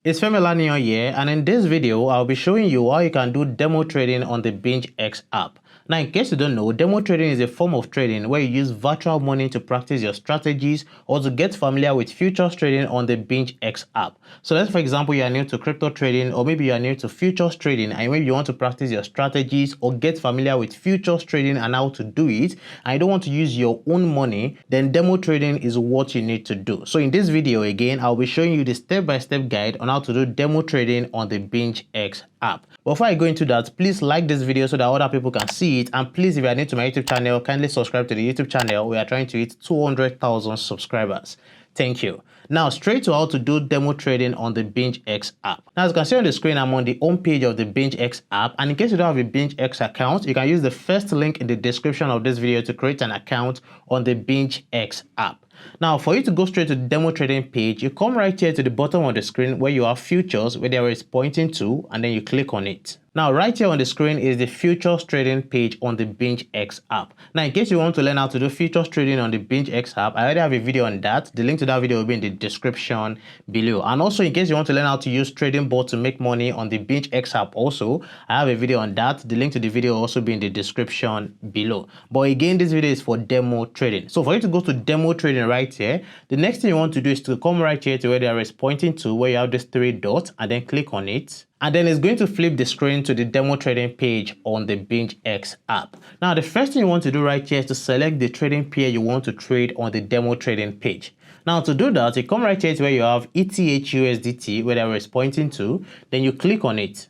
It's Femi here, and in this video, I'll be showing you how you can do demo trading on the BingX app. Now, in case you don't know, demo trading is a form of trading where you use virtual money to practice your strategies or to get familiar with futures trading on the BingX app. So let's, for example, you are new to crypto trading, or maybe you are new to futures trading, and maybe you want to practice your strategies or get familiar with futures trading and how to do it, and you don't want to use your own money, then demo trading is what you need to do. So in this video, again, I'll be showing you the step-by-step guide on how to do demo trading on the BingX app. Before I go into that, please like this video so that other people can see it, and please, if you are new to my YouTube channel, kindly subscribe to the YouTube channel. We are trying to hit 200,000 subscribers. Thank you. Now, straight to how to do demo trading on the BingX app. Now, as you can see on the screen, I'm on the home page of the BingX app, and in case you don't have a BingX account, you can use the first link in the description of this video to create an account on the BingX app. Now, for you to go straight to the demo trading page, you come right here to the bottom of the screen where you have futures, where there is pointing to, and then you click on it. Now, right here on the screen is the futures trading page on the BingX app. Now, in case you want to learn how to do futures trading on the BingX app, I already have a video on that. The link to that video will be in the description below. And also, in case you want to learn how to use trading bot to make money on the BingX app also, I have a video on that. The link to the video will also be in the description below. But again, this video is for demo trading. So for you to go to demo trading right here, the next thing you want to do is to come right here to where there is pointing to, where you have these three dots, and then click on it. And then it's going to flip the screen to the demo trading page on the BingX app. Now, the first thing you want to do right here is to select the trading pair you want to trade on the demo trading page. Now, to do that, you come right here to where you have ETH USDT, where there is pointing to, then you click on it.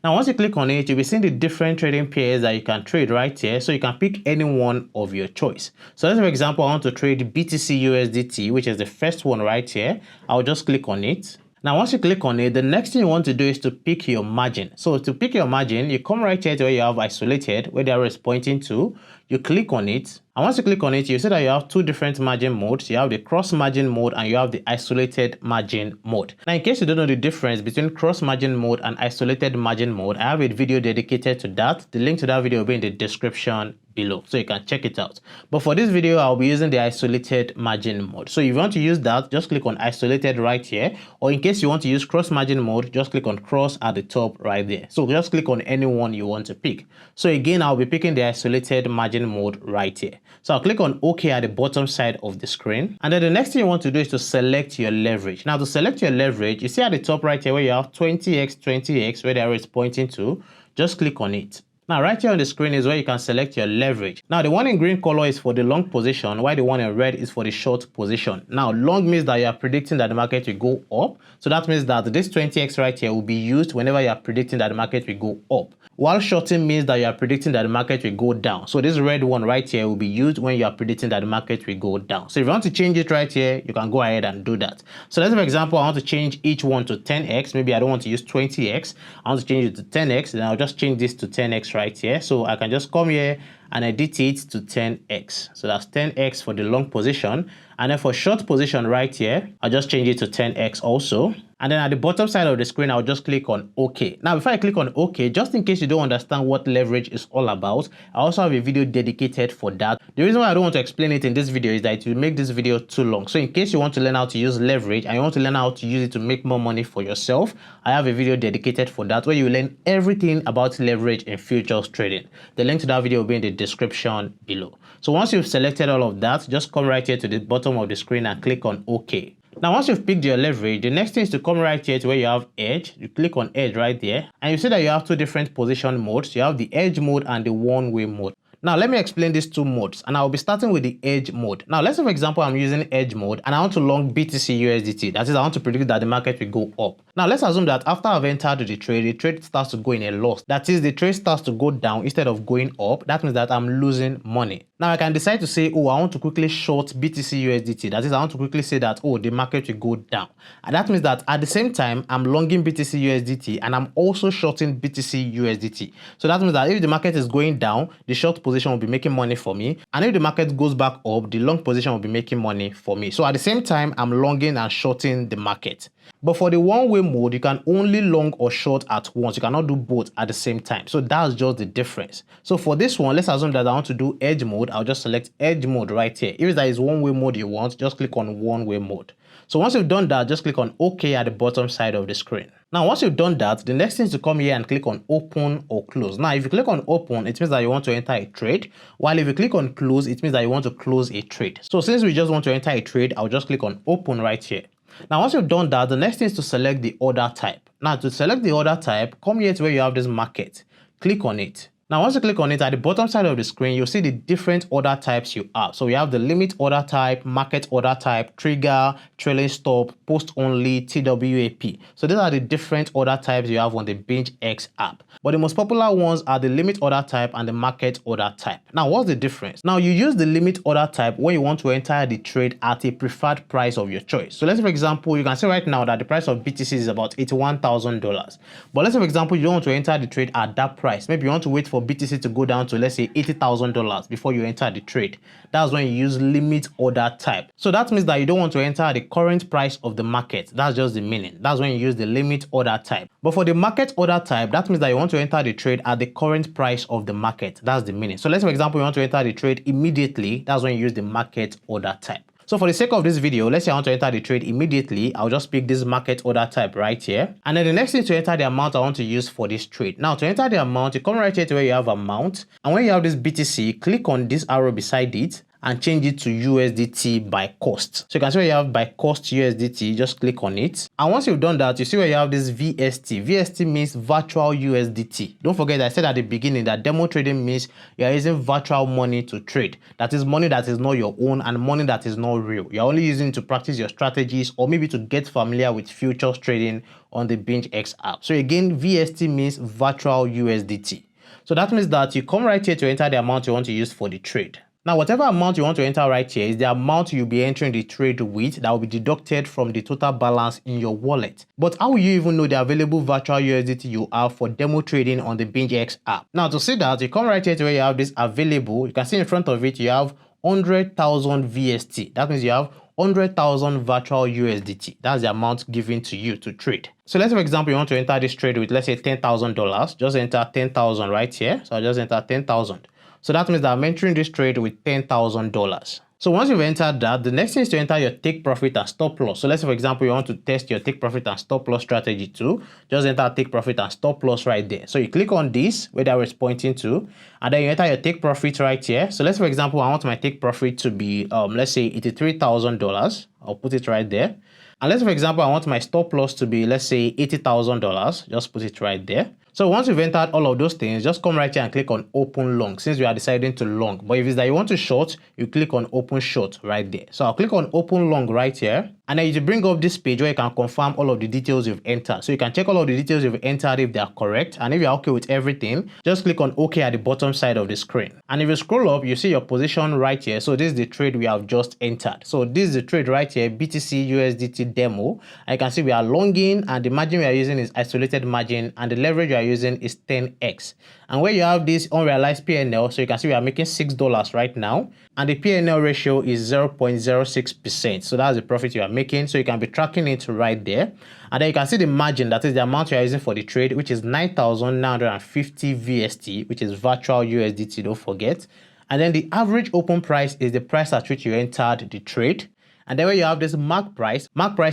Now, once you click on it, you'll be seeing the different trading pairs that you can trade right here. So you can pick any one of your choice. So let's, for example, I want to trade BTC USDT, which is the first one right here. I'll just click on it. Now, once you click on it, the next thing you want to do is to pick your margin. So to pick your margin, you come right here to where you have isolated, where the arrow is pointing to, you click on it. And once you click on it, you see that you have two different margin modes. You have the cross margin mode and you have the isolated margin mode. Now, in case you don't know the difference between cross margin mode and isolated margin mode, I have a video dedicated to that. The link to that video will be in the description below, so you can check it out. But for this video, I'll be using the isolated margin mode. So if you want to use that, just click on isolated right here. Or in case you want to use cross margin mode, just click on cross at the top right there. So just click on any one you want to pick. So again, I'll be picking the isolated margin mode right here. So I'll click on OK at the bottom side of the screen. And then the next thing you want to do is to select your leverage. Now, to select your leverage, you see at the top right here where you have 20x, 20x, where the arrow is pointing to, just click on it. Now, right here on the screen is where you can select your leverage. Now, the one in green color is for the long position, while the one in red is for the short position. Now, long means that you are predicting that the market will go up. So that means that this 20x right here will be used whenever you are predicting that the market will go up. While shorting means that you are predicting that the market will go down. So this red one right here will be used when you are predicting that the market will go down. So if you want to change it right here, you can go ahead and do that. So let's say, for example, I want to change each one to 10x. Maybe I don't want to use 20x. I want to change it to 10x. Then I'll just change this to 10x right here. So I can just come here and edit it to 10x. So that's 10x for the long position. And then for short position right here, I'll just change it to 10x also. And then at the bottom side of the screen, I'll just click on OK. Now, before I click on OK, just in case you don't understand what leverage is all about, I also have a video dedicated for that. The reason why I don't want to explain it in this video is that it will make this video too long. So in case you want to learn how to use leverage and you want to learn how to use it to make more money for yourself, I have a video dedicated for that where you learn everything about leverage in futures trading. The link to that video will be in the description below. So once you've selected all of that, just come right here to the bottom of the screen and click on OK. Now, once you've picked your leverage, the next thing is to come right here to where you have edge. You click on edge right there, and you see that you have two different position modes. You have the edge mode and the one-way mode. Now, let me explain these two modes, and I'll be starting with the edge mode. Now, let's say, for example, I'm using edge mode, and I want to long BTC USDT. That is, I want to predict that the market will go up. Now, let's assume that after I've entered the trade starts to go in a loss. That is, the trade starts to go down instead of going up. That means that I'm losing money. Now, I can decide to say, oh, I want to quickly short BTC USDT. That is, I want to quickly say that, oh, the market will go down. And that means that at the same time, I'm longing BTC USDT, and I'm also shorting BTC USDT. So that means that if the market is going down, the short position will be making money for me. And if the market goes back up, the long position will be making money for me. So at the same time, I'm longing and shorting the market. But for the one-way mode, you can only long or short at once. You cannot do both at the same time. So that's just the difference. So for this one, let's assume that I want to do edge mode. I'll just select edge mode right here. If that is one-way mode you want, just click on one-way mode. So once you've done that, just click on OK at the bottom side of the screen. Now, once you've done that, the next thing is to come here and click on open or close. Now, if you click on open, it means that you want to enter a trade. While if you click on close, it means that you want to close a trade. So since we just want to enter a trade, I'll just click on open right here. Now, once you've done that, the next thing is to select the order type. Now, to select the order type, come here to where you have this market. Click on it. Now, once you click on it, at the bottom side of the screen, you'll see the different order types you have. So we have the limit order type, market order type, trigger, trailing stop, post only, TWAP. So these are the different order types you have on the BingX app. But the most popular ones are the limit order type and the market order type. Now, what's the difference? Now, you use the limit order type when you want to enter the trade at a preferred price of your choice. So let's say, for example, you can see right now that the price of BTC is about $81,000. But let's say, for example, you don't want to enter the trade at that price. Maybe you want to wait for BTC to go down to, let's say, $80,000 before you enter the trade. That's when you use limit order type. So that means that you don't want to enter the current price of the market. That's just the meaning. That's when you use the limit order type. But for the market order type, that means that you want to enter the trade at the current price of the market. That's the meaning. So let's say, for example, you want to enter the trade immediately. That's when you use the market order type. So for the sake of this video, let's say I want to enter the trade immediately. I'll just pick this market order type right here. And then the next thing is to enter the amount I want to use for this trade. Now, to enter the amount, you come right here to where you have amount. And when you have this BTC, click on this arrow beside it and change it to USDT by cost. So you can see where you have by cost USDT, just click on it. And once you've done that, you see where you have this VST. VST means virtual USDT. Don't forget, I said at the beginning that demo trading means you are using virtual money to trade. That is money that is not your own and money that is not real. You're only using it to practice your strategies or maybe to get familiar with futures trading on the BingX app. So again, VST means virtual USDT. So that means that you come right here to enter the amount you want to use for the trade. Now, whatever amount you want to enter right here is the amount you'll be entering the trade with that will be deducted from the total balance in your wallet. But how will you even know the available virtual USDT you have for demo trading on the BingX app? Now, to see that, you come right here to where you have this available. You can see in front of it, you have 100,000 VST. That means you have 100,000 virtual USDT. That's the amount given to you to trade. So let's say, for example, you want to enter this trade with, let's say, $10,000. Just enter 10,000 right here. So I'll just enter 10,000. So that means that I'm entering this trade with $10,000. So once you've entered that, the next thing is to enter your take profit and stop loss. So let's say, for example, you want to test your take profit and stop loss strategy too. Just enter take profit and stop loss right there. So you click on this where that was pointing to, and then you enter your take profit right here. So let's say, for example, I want my take profit to be, let's say $83,000. I'll put it right there. And let's say, for example, I want my stop loss to be, let's say, $80,000. Just put it right there. So once you've entered all of those things, just come right here and click on open long since we are deciding to long. But if it's that you want to short, you click on open short right there. So I'll click on open long right here. And then you bring up this page where you can confirm all of the details you've entered. So you can check all of the details you've entered if they are correct. And if you're okay with everything, just click on OK at the bottom side of the screen. And if you scroll up, you see your position right here. So this is the trade we have just entered. So this is the trade right here, BTC USDT demo. And you can see we are longing and the margin we are using is isolated margin and the leverage we are using is 10x. And where you have this unrealized PNL, so you can see we are making $6 right now. And the PNL ratio is 0.06%. So that's the profit you are making. So you can be tracking it right there. And then you can see the margin, that is the amount you are using for the trade, which is 9,950 VST, which is virtual USDT, don't forget. And then the average open price is the price at which you entered the trade. And then where you have this mark price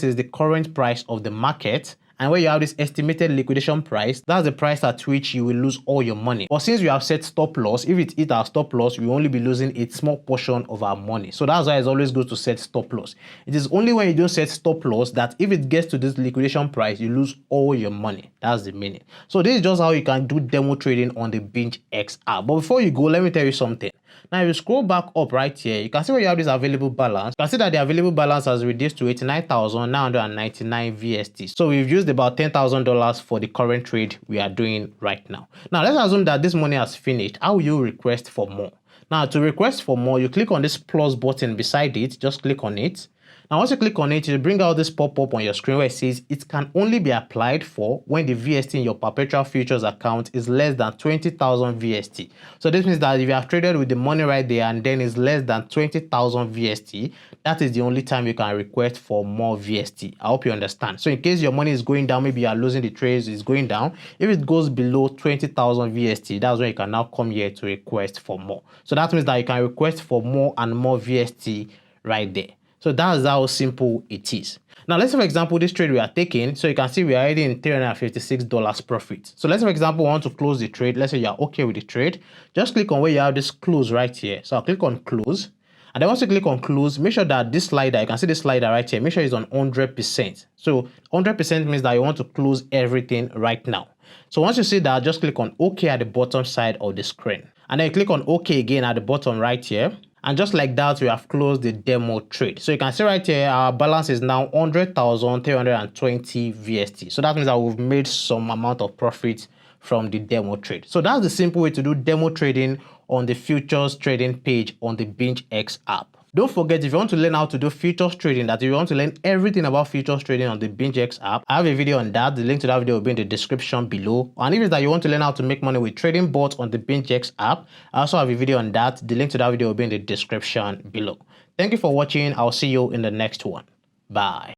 is the current price of the market. And where you have this estimated liquidation price, that's the price at which you will lose all your money. But since we have set stop loss, if it hits our stop loss, we will only be losing a small portion of our money. So that's why it's always good to set stop loss. It is only when you don't set stop loss that if it gets to this liquidation price, you lose all your money. That's the meaning. So this is just how you can do demo trading on the BingX app. But before you go, let me tell you something. Now, if you scroll back up right here, you can see where you have this available balance. You can see that the available balance has reduced to 89,999 VST. So we've used about $10,000 for the current trade we are doing right now. Now, let's assume that this money has finished. How will you request for more? Now, to request for more, you click on this plus button beside it. Just click on it. Now, once you click on it, you bring out this pop-up on your screen where it says it can only be applied for when the VST in your perpetual futures account is less than 20,000 VST. So this means that if you have traded with the money right there and then it's less than 20,000 VST, that is the only time you can request for more VST. I hope you understand. So in case your money is going down, maybe you are losing the trades, it's going down. If it goes below 20,000 VST, that's when you can now come here to request for more. So that means that you can request for more and more VST right there. So that's how simple it is. Now, let's say, for example, this trade we are taking, so you can see we are already in $356 profit. So let's say, for example, we want to close the trade. Let's say you are okay with the trade. Just click on where you have this close right here. So I'll click on close. And then once you click on close, make sure that this slider, you can see this slider right here, make sure it's on 100%. So 100% means that you want to close everything right now. So once you see that, just click on OK at the bottom side of the screen. And then click on OK again at the bottom right here. And just like that, we have closed the demo trade. So you can see right here, our balance is now 100,320 VST. So that means that we've made some amount of profit from the demo trade. So that's the simple way to do demo trading on the futures trading page on the BingX app. Don't forget, if you want to learn how to do futures trading, that if you want to learn everything about futures trading on the BingX app, I have a video on that. The link to that video will be in the description below. And if it's that you want to learn how to make money with trading bots on the BingX app, I also have a video on that. The link to that video will be in the description below. Thank you for watching. I'll see you in the next one. Bye.